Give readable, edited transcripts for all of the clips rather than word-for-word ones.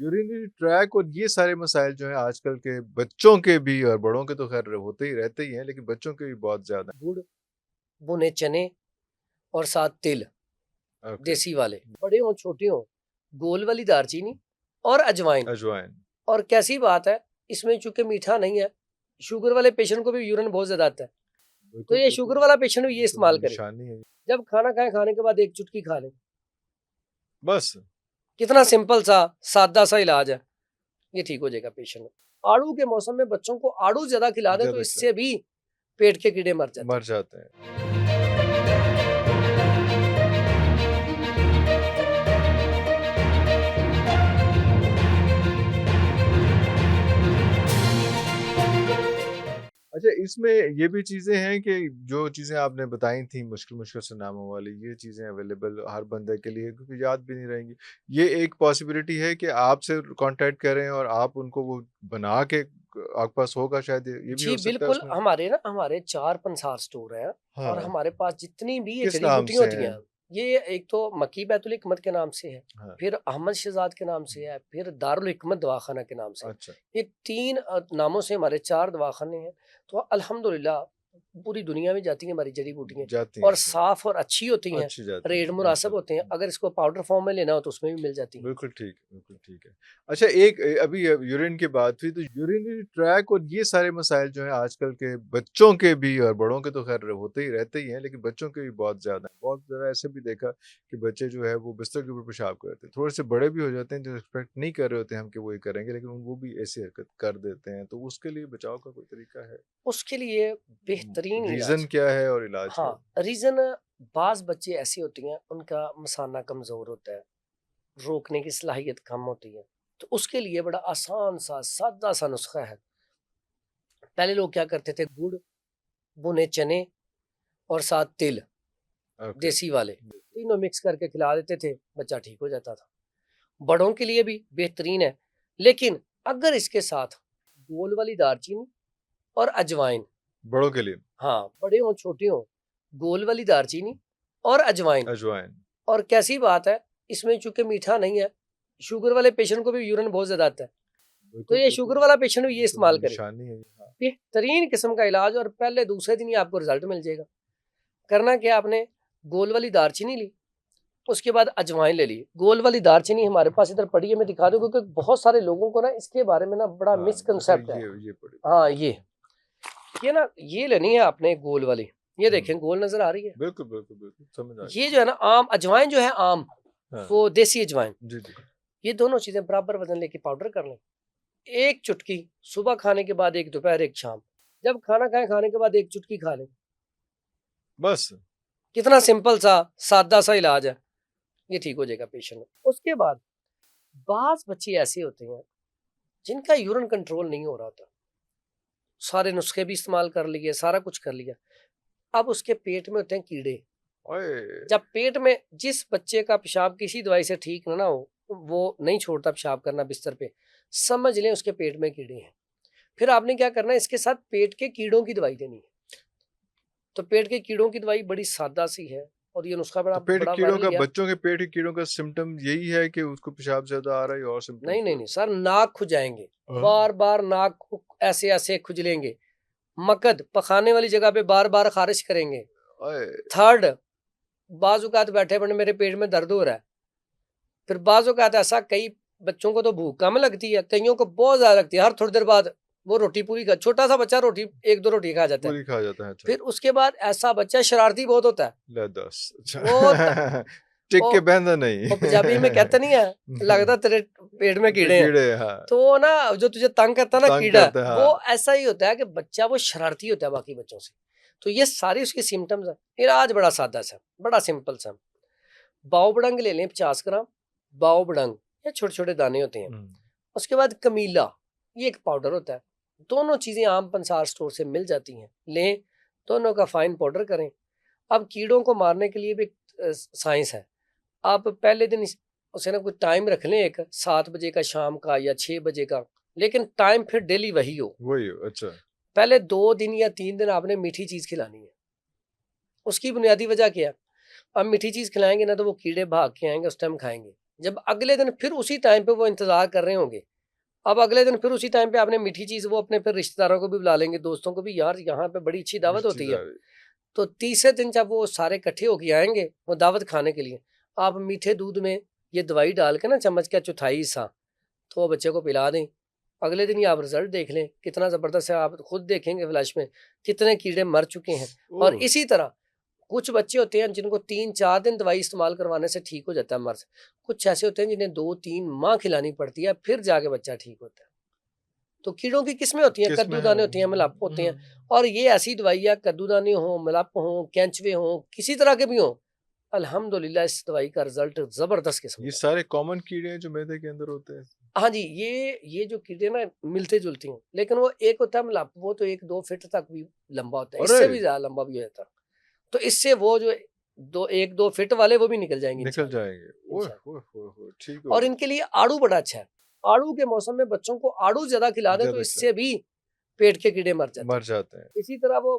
Urinary track और ये सारे मसाइल जो हैं आजकल के बच्चों के भी और बड़ों के तो खैर होते ही रहते ही हैं, लेकिन बच्चों के भी बहुत ज़्यादा गुड़, भुने चने और साथ तिल, हैं। ओके, देसी वाले, बड़े हों छोटे हों, गोल वाली दालचीनी और अजवाइन। अजवाइन, और कैसी बात है, इसमें चूंकि मीठा नहीं है, शुगर वाले पेशेंट को भी यूरिन बहुत ज्यादा आता है, तो बिल्कुल, ये बिल्कुल, शुगर वाला पेशेंट भी ये ये तो इस्तेमाल करे। निशानी है। जब खाना खाएं, खाने के बाद एक चुटकी खा लें। बस, कितना सिंपल सा सादा सा इलाज है, ये ठीक हो जाएगा पेशेंट। आड़ू के मौसम में बच्चों को आड़ू ज्यादा खिला दें तो ज़्यादा खिला इससे भी पेट के कीड़े मर जाते मर हैं। जाते हैं। अच्छा, इसमें ये भी चीज़ें हैं कि जो चीज़ें आपने बताई थी मुश्किल-मुश्किल से नामों वाली, ये चीज़ें अवेलेबल हर बंदे के लिए क्योंकि याद भी नहीं रहेंगी। ये एक पॉसिबिलिटी है कि आपसे कॉन्टैक्ट करें और आप उनको वो बना के आपके पास होगा शायद ये भी जी हो सकता है बिल्कुल, उसमें? हमारे 4 पंसार स्टोर हैं और हाँ, हमारे पास जितनी भी ये किस जड़ी नाम बूटियाँ से होती हैं? हैं, ये एक तो मक्की बैतुल हिकमत के नाम से है, हाँ, फिर अहमद शहजाद के नाम से है, फिर दारुल हिकमत दवाखाना के नाम से है। अच्छा, ये 3 नामों से हमारे 4 दवाखाने हैं। तो अल्हम्दुलिल्लाह पूरी दुनिया में जाती हैं हमारी जड़ी बूटियाँ जाती और हैं फिर, साफ़ और अच्छी होती हैं, अच्छी जाती रेट हैं, मुनासिब होते हैं। माशाल्लाह। अगर इसको पाउडर फॉर्म में लेना हो तो उसमें भी मिल जाती हैं। बिल्कुल ठीक, बिल्कुल ठीक है। अच्छा एक अभी यूरिन की बात हुई तो यूरिनरी ट्रैक और ये सारे मसाइल जो हैं आजकल के बच्चों के भी और बड़ों के तो खैर होते ही रहते ही हैं, लेकिन बच्चों के भी बहुत ज़्यादा हैं। बहुत ज़्यादा ऐसे भी देखा कि बच्चे जो है वो बिस्तर के ऊपर पेशाब करते हैं। थोड़े से बड़े भी हो जाते हैं जो एक्सपेक्ट नहीं कर रहे होते हैं हम कि वो ये करेंगे, लेकिन वो भी ऐसी हरकत कर देते हैं। तो उसके लिए बचाव का कोई तरीका है? उसके लिए बेहतरीन रीज़न इलाज, क्या है और इलाज क्या है? हाँ, रीज़न बाज़ बच्चे ऐसी होती हैं, उनका मसाना कमज़ोर होता है, रोकने की सलाहियत कम होती है। तो उसके लिए बड़ा आसान सा, सादा सा नुस्खा है। पहले लोग क्या करते थे, गुड़, भुने चने और साथ तिल, ओके। देसी वाले, तीनों मिक्स करके खिला देते थे, बच्चा ठीक हो जाता था। बड़ों के लिए भी बेहतरीन है, लेकिन अगर इसके साथ गोल वाली दालचीनी और अजवाइन, बड़ों के लिए हाँ, बड़े हों छोटे हों, गोल वाली दालचीनी और अजवाइन। अजवाइन। और कैसी बात है, इसमें चूंकि मीठा नहीं है, शुगर वाले पेशेंट को भी यूरिन बहुत ज्यादा आता है, तो बिल्कुल, ये बिल्कुल। शुगर वाला पेशेंट भी ये ये तो इस्तेमाल करे। निशानी है। हाँ। बेहतरीन किस्म का इलाज और पहले दूसरे दिन ही आपको रिजल्ट मिल जाएगा। करना क्या, आपने गोल वाली दालचीनी ली, उसके बाद अजवाइन ले ली। गोल वाली दालचीनी हमारे पास इधर पड़ी है, मैं दिखा दूं, क्योंकि बहुत सारे लोगों को ना इसके बारे में ना बड़ा हाँ, अच्छा मिसकंसेप्ट है। ये पड़ी। हाँ, ये ना, ये लेनी है आपने गोल वाली। ये हुँ। देखें, गोल नजर आ रही है। बिल्कुल, बिल्कुल, बिल्कुल, समझ आ ये गई। जो है ना, आम अजवाइन जो है, आम, हाँ, वो देसी अजवाइन, जी, जी। ये दोनों चीजें बराबर वजन लेके पाउडर कर लें। एक चुटकी सुबह खाने के बाद, एक दोपहर, एक शाम। जब खाना खाएं, खाने के बाद एक चुटकी खा लें। बस, कितना सिंपल सा सादा सा इलाज है, ये ठीक हो जाएगा पेशेंट। उसके बाद बाज बच्चे ऐसे होते हैं जिनका यूरिन कंट्रोल नहीं हो रहा होता, सारे नुस्खे भी इस्तेमाल कर लिए, सारा कुछ कर लिया, अब उसके पेट में होते हैं कीड़े। ओए! जब पेट में, जिस बच्चे का पेशाब किसी दवाई से ठीक ना हो, वो नहीं छोड़ता पेशाब करना बिस्तर पे, समझ लें उसके पेट में कीड़े हैं। फिर आपने क्या करना है, इसके साथ पेट के कीड़ों की दवाई देनी है। तो पेट के कीड़ों की दवाई बड़ी सादा सी है और ये नुस्खा बड़ा तो पेट के बड़ा कीड़ों वायरल का गया। बच्चों के पेट के कीड़ों का सिम्पटम यही है कि उसको पेशाब ज़्यादा आ रहा है या और सिम्पटम्स नहीं भी नहीं नहीं होते सर, नाक खुजाएंगे, हैं? हाँ। बार बार नाक ऐसे ऐसे खुजलेंगे। मकद पखाने वाली जगह पे बार बार खारिश करेंगे। ओए! थर्ड, बाजुकात बैठे बने मेरे पेट में दर्द हो रहा है। फिर बाजुकात ऐसा, कई बच्चों को तो भूख कम लगती है, कईयों को बहुत ज्यादा लगती है, हर थोड़ी देर बाद वो रोटी पूरी खा, छोटा सा बच्चा रोटी एक दो रोटी खा जाता है। पूरी खा जाता है, अच्छा। फिर उसके बाद ऐसा बच्चा शरारती बहुत होता है। ले 10 अच्छा। वो त, टिक वो, के बहना नहीं। वो पंजाबी में कहते नहीं है, लगता तेरे पेट में तो कीड़े हैं। कीड़े हाँ, तो वो ना, जो तुझे तंग करता है ना, तंग कीड़ा, करते हैं, वो हाँ। ऐसा ही होता है कि बच्चा वो शरारती होता है बाकी बच्चों से। तो ये सारी उसकी सिम्टम्स है। इलाज बड़ा सादा सा, बड़ा सिंपल सा। बाव बड़ंग ले लें 50 ग्राम, बाव बड़ंग, ये छोटे छोटे दाने होते हैं। हुँ। उसके बाद कमीला, ये एक पाउडर होता है। दोनों चीजें आम पंसार स्टोर से मिल जाती हैं, लें, दोनों का फाइन पाउडर करें। अब कीड़ों को मारने के लिए भी एक साइंस है। आप पहले दिन उसे ना कुछ टाइम रख लें, एक 7 बजे का शाम का या 6 बजे का, लेकिन टाइम फिर डेली वही हो। वही अच्छा। पहले 2 दिन या 3 दिन आपने मीठी चीज खिलानी है। उसकी बुनियादी वजह क्या है, अब मीठी चीज खिलाएंगे ना तो वो कीड़े भाग के आएंगे, उस टाइम खाएंगे। जब अगले दिन फिर उसी टाइम पे वो इंतजार कर रहे होंगे, अब अगले दिन फिर उसी टाइम पे आपने मीठी चीज, वो अपने फिर रिश्तेदारों को भी बुला लेंगे, दोस्तों को भी, यार यहाँ पे बड़ी अच्छी दावत होती है। तो तीसरे दिन जब वो सारे इकट्ठे होके आएंगे वो दावत खाने के लिए, आप मीठे दूध में ये दवाई डाल के ना चम्मच का चौथाई हिस्सा तो बच्चे को पिला दें। अगले दिन ही आप रिजल्ट देख लें कितना ज़बरदस्त है, आप खुद देखेंगे फ्लैश में कितने कीड़े मर चुके हैं। और इसी तरह कुछ बच्चे होते हैं जिनको 3-4 दिन दवाई इस्तेमाल करवाने से ठीक हो जाता है मर्ज, कुछ ऐसे होते हैं जिन्हें 2-3 माह खिलानी पड़ती है फिर जाके बच्चा ठीक होता है। तो कीड़ों की किस्में होती हैं, कद्दूदाने होते हैं, मलाप होते हैं, और ये ऐसी दवाइयाँ कद्दूदाने हों, मलाप हों, कैंचवे हों, किसी तरह के भी हों, अल्हम्दुलिल्लाह इस दवाई का रिजल्ट जबरदस्त किस्म ये का है। सारे कॉमन कीड़े हैं जो मैदे के अंदर होते हैं। हाँ जी, ये जो कीड़े ना मिलते जुलते हैं, लेकिन वो एक होता है मलाप, वो तो 1-2 फीट तक भी लंबा होता है, इससे भी अरे! ज्यादा लंबा भी हो जाता है। तो इससे वो जो 1-2 फीट वाले वो भी निकल जाएंगे निकल इंशाल्लाह। जाएंगे। ओए इंशाल्लाह। होए होए होए, ठीक हो और गया। इनके लिए आड़ू बड़ा अच्छा है। आड़ू के मौसम में बच्चों को आड़ू ज्यादा खिला दें तो ज्यादा खिला इससे भी पेट के कीड़े मर जाते मर हैं। जाते हैं। इसी तरह वो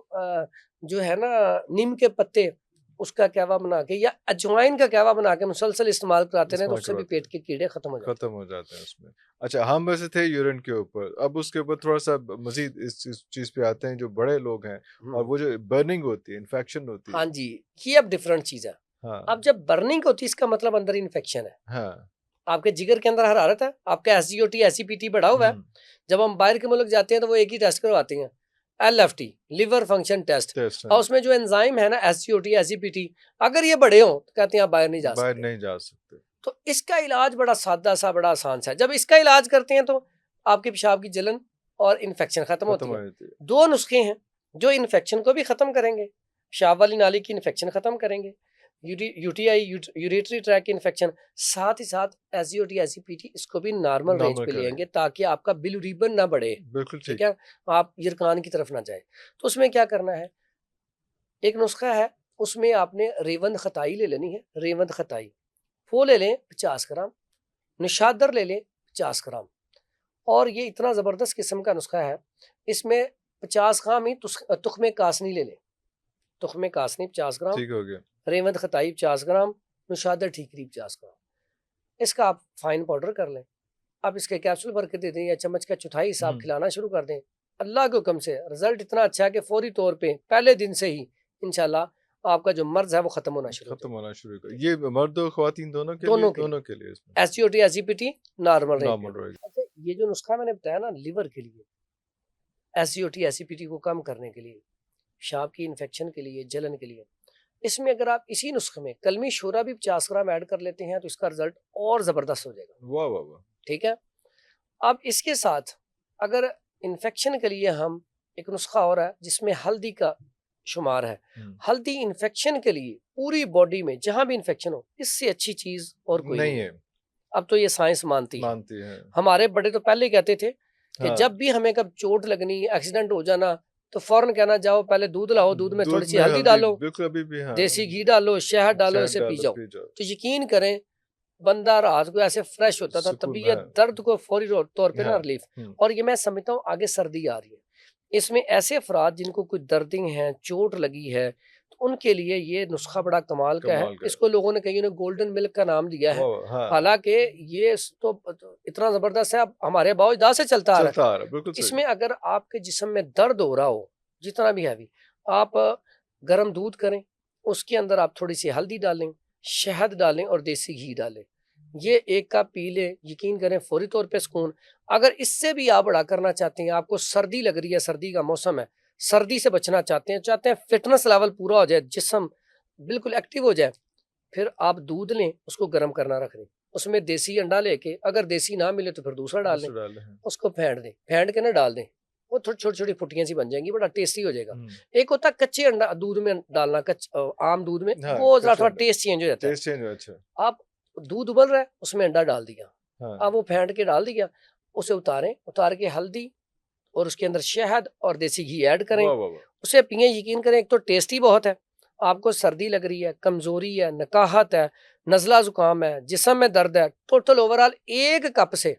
जो है ना नीम के पत्ते, उसका कहवा बना के या अजवाइन का कहवा बना के मुसलसल इस्तेमाल कराते रहे तो इस्तेमाल उससे भी करवाते पेट हैं, के कीड़े खत्म हो जाते खत्म हो जाते हैं उसमें। अच्छा, हम वैसे थे यूरिन के ऊपर, अब उसके ऊपर थोड़ा-सा मज़ीद इस चीज़ पे आते हैं जो बड़े लोग हैं हैं। और वो जो बर्निंग होती है, इन्फेक्शन होती है। हाँ जी, ये अब डिफरेंट चीज़ है। हाँ, अब जब बर्निंग होती है इसका मतलब अंदर इन्फेक्शन है। हाँ। आपके जिगर के अंदर हरारत है, आपका एसजीओटी, एसईपीटी बढ़ा हुआ है। हुँ, जब हम बाहर के मुल्क जाते हैं तो वो एक ही टेस्ट करवाते हैं, LFT, liver function test, test और हैं, उसमें जो एंजाइम है ना एसजीओटी, एसईपीटी, अगर ये बढ़े हों तो कहते हैं आप बाहर नहीं जा बाहर सकते। नहीं जा सकते। तो इसका इलाज बड़ा सादा सा, बड़ा आसान सा है। जब इसका इलाज करते हैं तो आपके पेशाब की जलन और इन्फेक्शन खत्म खत्म होती हो है। जाती है। 2 नुस्खे हैं जो इन्फेक्शन को भी खत्म करेंगे, पेशाब वाली नाली की इन्फेक्शन खत्म करेंगे, यूटीआई, यूरेटरी ट्रैक की इन्फेक्शन, साथ ही साथ एसजीओटी, एसजीपीटी इसको भी नॉर्मल रेंज नॉर्मल पे ले आएंगे करेंगे। ताकि आपका बिलीरुबिन ना बढ़े। बिल्कुल ठीक ठीक। है, आप यिरकान की तरफ ना जाए। तो उसमें क्या करना है, एक नुस्खा है, उसमें आपने रेवंद खताई ले लेनी है। रेवंद खताई वो ले लें 50 ग्राम, निशादर ले लें 50 ग्राम, और ये इतना ज़बरदस्त किस्म का नुस्खा है, इसमें 50 ग्राम ही तुख्मे कासनी ले लें। तुख्मे कासनी 50 ग्राम, ठीक हो गया। रेवंद खताई 50 ग्राम, निशादर ठीकरी 50 ग्राम, इसका आप फाइन पाउडर कर लें। आप इसके कैप्सूल भर के दे दें या चम्मच का चौथाई हिस्सा आप हुँ, खिलाना शुरू कर दें। अल्लाह के हुक्म से रिजल्ट इतना अच्छा है कि फौरी तौर पे पहले दिन से ही इंशाल्लाह आपका जो मर्ज है वो खत्म होना शुरू हो खत्म जाएगा। होना शुरू कर, ये मर्द और ख़वातीन दोनों के लिए? दोनों के लिए, दोनों के लिए इसमें। एसजीओटी, एसजीपीटी नॉर्मल रेंज पे। नॉर्मल रहेगा। अच्छा, ये जो नुस्खा मैंने बताया ना लिवर के लिए, एसजीओटी, एसजीपीटी को कम करने के लिए, पेशाब की इन्फेक्शन के लिए, जलन के लिए, इसमें अगर आप इसी नुस्खे में कलमी शोरा भी 50 ग्राम ऐड कर लेते हैं तो इसका रिजल्ट और ज़बरदस्त हो जाएगा। वाह, वाह, वाह! ठीक है, अब इसके साथ अगर इन्फेक्शन के लिए हम, एक नुस्खा और है जिसमें हल्दी का शुमार है। हुँ, हल्दी इन्फेक्शन के लिए पूरी बॉडी में जहाँ भी इन्फेक्शन हो, इससे अच्छी चीज़ और कोई नहीं नहीं है। है, अब तो ये साइंस मानती है। मानती हैं। हमारे बड़े तो पहले ही कहते थे कि हाँ, जब भी हमें कब चोट लगनी, एक्सीडेंट हो जाना, तो फौरन कहना जाओ पहले दूध लाओ, दूध में थोड़ी दूध सी में हल्दी हल्दी डालो, बिल्कुल अभी भी हाँ, देसी घी डालो, शहद डालो, शहद इसे पी डालो, जाओ। पी जाओ। तो यकीन करें बंदा रात को ऐसे फ्रेश होता था, सुकून तबीयत हाँ, दर्द को फौरी तौर पे ना हाँ, रिलीफ। हुँ, और ये मैं समझता हूँ आगे सर्दी आ रही है, इसमें ऐसे अफराद जिनको कोई दर्दें हैं, चोट लगी है, तो उनके लिए ये नुस्खा बड़ा कमाल का है। कमाल का है। इसको लोगों ने कहीं ने गोल्डन मिल्क का नाम दिया है, वाह, वाह! हाँ, हालांकि ये तो इतना जबरदस्त है, अब हमारे बावजूद से चलता आ रहा चलता आ रहा है, बिल्कुल है। सही। इसमें अगर आपके जिस्म में दर्द हो रहा हो, जितना भी हैवी, आप गर्म दूध करें, उसके अंदर आप थोड़ी सी हल्दी डालें, शहद डालें और देसी घी डालें, ये एक कप पी लें, यकीन करें फौरी तौर पे सुकून। अगर इससे भी आप बड़ा करना चाहते हैं, आपको सर्दी लग रही है, सर्दी का मौसम है, सर्दी से बचना चाहते हैं फिटनेस लेवल पूरा हो जाए, जिस्म बिल्कुल एक्टिव हो जाए, फिर आप दूध लें, उसको गर्म करना रख दें, उसमें देसी अंडा लेके, अगर देसी ना मिले तो फिर दूसरा डाल दें, दूसरे डाले हैं। उसको फेंट दें, फेंट के ना डाल दें, वो थोड़ी छोटी छोटी फुटियां सी बन जाएंगी, बड़ा टेस्टी हो जाएगा। हुँ, एक होता है कच्चे अंडा दूध में डालना, आम दूध में, हाँ, वो जरा कच्चा थोड़ा अंडा, टेस्ट चेंज हो जाता है। टेस्ट चेंज हुआ, अच्छा। आप दूध उबल रहा है, उसमें अंडा डाल दिया, हाँ, अब वो फेंट के डाल दिया, उसे उतारें, उतार के हल्दी और उसके अंदर शहद और देसी घी ऐड करें, वाह, वाह, वाह! उसे पिए, यकीन करें एक तो टेस्टी बहुत है, आपको सर्दी लग रही है, कमजोरी है, नकाहत है, नज़ला जुकाम है, जिस्म में दर्द है, टोटल ओवरऑल 1 कप से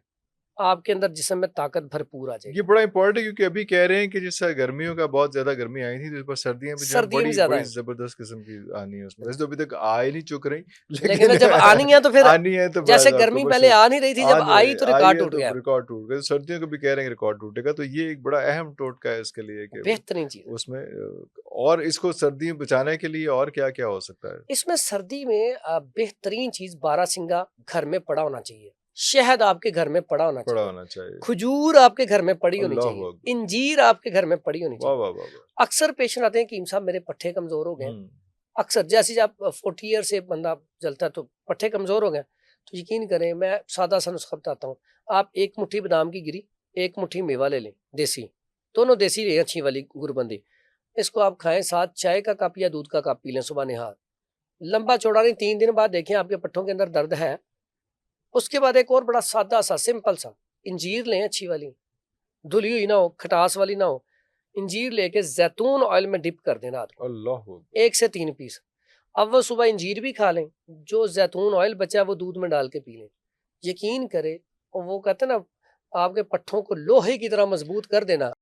आपके अंदर जिस्म में ताकत भरपूर आ जाएगी। ये बड़ा इम्पोर्टेंट है क्योंकि अभी कह रहे हैं कि जैसे गर्मियों का बहुत ज़्यादा गर्मी आई थी, तो इस बार सर्दियाँ भी जो है सर्दियाँ भी बड़ी ज़्यादा बड़ी हैं। ज़बरदस्त किस्म की आनी है उसमें। वैसे तो अभी तक आ ही नहीं चुक रही, लेकिन लेकिन जब आनी है तो फिर आनी है तो जैसे बस गर्मी अक्टूबर पहले से आ नहीं रही थी, जब आने आई तो आई रिकॉर्ड है टूट तो गया। रिकॉर्ड टूट गया। सर्दियों को भी कह रहे हैं रिकॉर्ड टूटेगा, तो ये एक बड़ा अहम टोटका है इसके लिए कि बेहतरीन चीज़ है। उसमें और इसको सर्दी बचाने के लिए और क्या-क्या हो सकता है? इसमें सर्दी में बेहतरीन चीज़ बारहसिंगा घर में पड़ा होना चाहिए। शहद आपके घर में पड़ा होना पड़ा चाहिए। होना चाहिए। खजूर आपके घर में पड़ी होनी अल्लाहु चाहिए। अकबर! इंजीर आपके घर में पड़ी होनी वाह, चाहिए। वाह, वाह, वाह! अक्सर पेशेंट आते हैं कीम साहब मेरे पट्ठे कमज़ोर हो गए हैं। हुँ। अक्सर जैसे जब 40 ईयर से बंदा चलता है तो पट्ठे कमज़ोर हो गए। तो यकीन करें मैं सादा-सा नुस्खा बताता हूँ। आप 1 मुट्ठी बादाम की गिरी, 1 मुट्ठी मेवा ले लें देसी, दोनों देसी लें अच्छी वाली गुरबंदी। इसको आप खाएँ, साथ चाय का कप या दूध का कप पी लें सुबह निहार। लंबा चौड़ा नहीं, 3 दिन बाद देखें आपके पट्ठों के अंदर दर्द है। उसके बाद एक और बड़ा सादा-सा, सिंपल-सा इंजीर लें अच्छी वाली, धुली हुई ना हो, खटास वाली ना हो। इंजीर लेके ज़ैतून ऑयल में डिप कर दें रात को, अल्लाहु अकबर! 1 से 3 पीस। अब वो सुबह इंजीर भी खा लें, जो ज़ैतून ऑयल बचा है वो दूध में डाल के पी लें। यकीन करें और वो कहते हैं ना आपके पट्ठों को लोहे की तरह मजबूत कर देना।